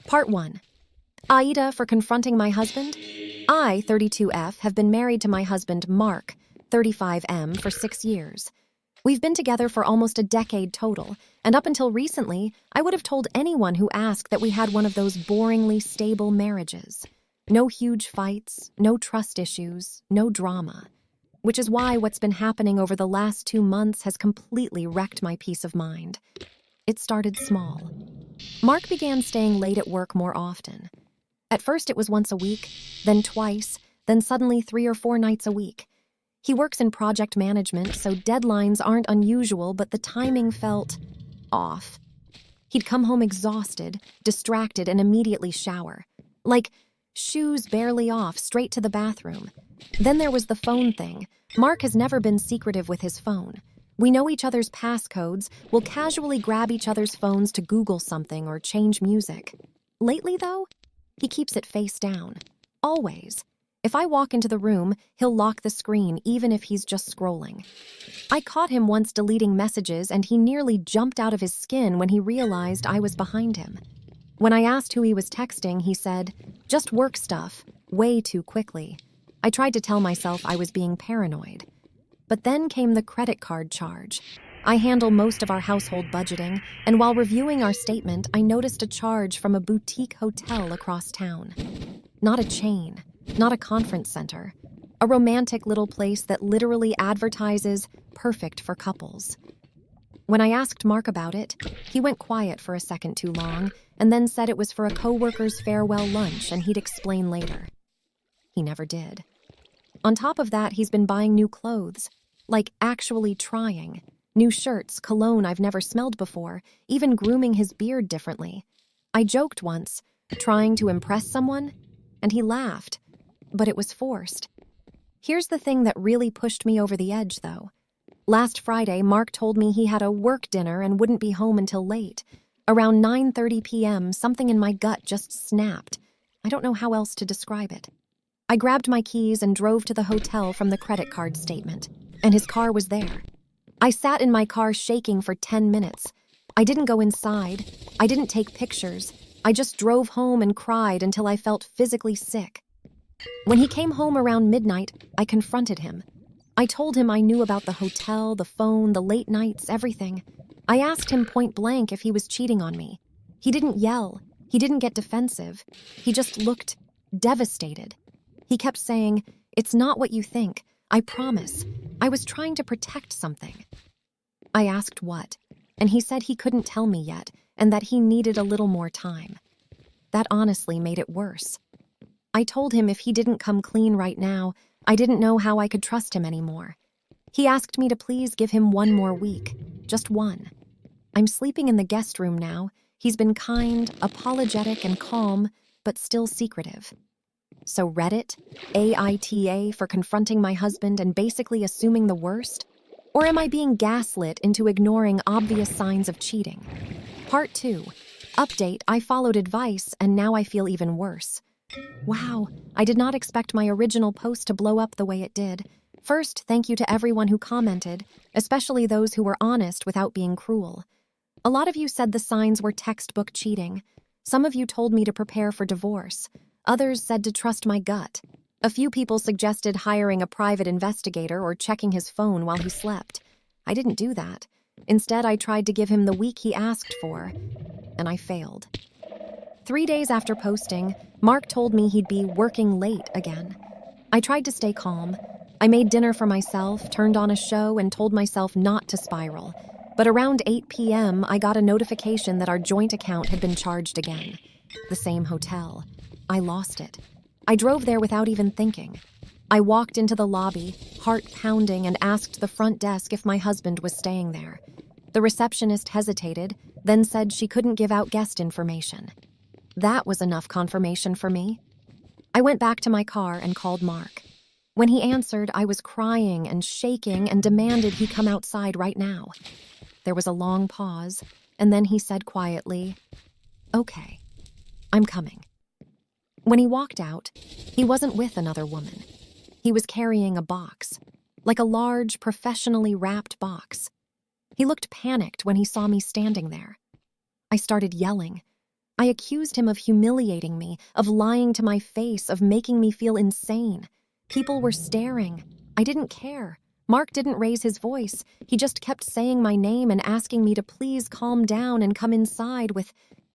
Part 1. AITA for confronting my husband. I, 32F, have been married to my husband, Mark, 35M, for 6 years. We've been together for almost a decade total, and up until recently, I would have told anyone who asked that we had one of those boringly stable marriages. No huge fights, no trust issues, no drama. Which is why what's been happening over the last 2 months has completely wrecked my peace of mind. It started small. Mark began staying late at work more often. At first it was once a week, then twice, then suddenly 3 or 4 nights a week. He works in project management, so deadlines aren't unusual, but the timing felt off. He'd come home exhausted, distracted, and immediately shower. Like, shoes barely off, straight to the bathroom. Then there was the phone thing. Mark has never been secretive with his phone. We know each other's passcodes, we'll casually grab each other's phones to Google something or change music. Lately, though, he keeps it face down. Always. If I walk into the room, he'll lock the screen even if he's just scrolling. I caught him once deleting messages and he nearly jumped out of his skin when he realized I was behind him. When I asked who he was texting, he said, "Just work stuff," way too quickly. I tried to tell myself I was being paranoid. But then came the credit card charge. I handle most of our household budgeting, and while reviewing our statement, I noticed a charge from a boutique hotel across town. Not a chain, not a conference center. A romantic little place that literally advertises perfect for couples. When I asked Mark about it, he went quiet for a second too long, and then said it was for a coworker's farewell lunch and he'd explain later. He never did. On top of that, he's been buying new clothes. Like actually trying. New shirts, cologne I've never smelled before, even grooming his beard differently. I joked once, trying to impress someone, and he laughed, but it was forced. Here's the thing that really pushed me over the edge, though. Last Friday, Mark told me he had a work dinner and wouldn't be home until late. Around 9:30 p.m., something in my gut just snapped. I don't know how else to describe it. I grabbed my keys and drove to the hotel from the credit card statement, and his car was there. I sat in my car shaking for 10 minutes. I didn't go inside. I didn't take pictures. I just drove home and cried until I felt physically sick. When he came home around midnight, I confronted him. I told him I knew about the hotel, the phone, the late nights, everything. I asked him point blank if he was cheating on me. He didn't yell. He didn't get defensive. He just looked devastated. He kept saying, "It's not what you think. I promise. I was trying to protect something." I asked what, and he said he couldn't tell me yet and that he needed a little more time. That honestly made it worse. I told him if he didn't come clean right now, I didn't know how I could trust him anymore. He asked me to please give him 1 more week, just 1. I'm sleeping in the guest room now. He's been kind, apologetic, and calm, but still secretive. So Reddit, AITA for confronting my husband and basically assuming the worst? Or am I being gaslit into ignoring obvious signs of cheating? Part 2. Update, I followed advice and now I feel even worse. Wow, I did not expect my original post to blow up the way it did. First, thank you to everyone who commented, especially those who were honest without being cruel. A lot of you said the signs were textbook cheating. Some of you told me to prepare for divorce. Others said to trust my gut. A few people suggested hiring a private investigator or checking his phone while he slept. I didn't do that. Instead, I tried to give him the week he asked for, and I failed. 3 days after posting, Mark told me he'd be working late again. I tried to stay calm. I made dinner for myself, turned on a show, and told myself not to spiral. But around 8 p.m., I got a notification that our joint account had been charged again. The same hotel. I lost it. I drove there without even thinking. I walked into the lobby, heart pounding, and asked the front desk if my husband was staying there. The receptionist hesitated, then said she couldn't give out guest information. That was enough confirmation for me. I went back to my car and called Mark. When he answered, I was crying and shaking and demanded he come outside right now. There was a long pause, and then he said quietly, "Okay, I'm coming." When he walked out, he wasn't with another woman. He was carrying a box, like a large, professionally wrapped box. He looked panicked when he saw me standing there. I started yelling, I accused him of humiliating me, of lying to my face, of making me feel insane. People were staring. I didn't care. Mark didn't raise his voice. He just kept saying my name and asking me to please calm down and come inside with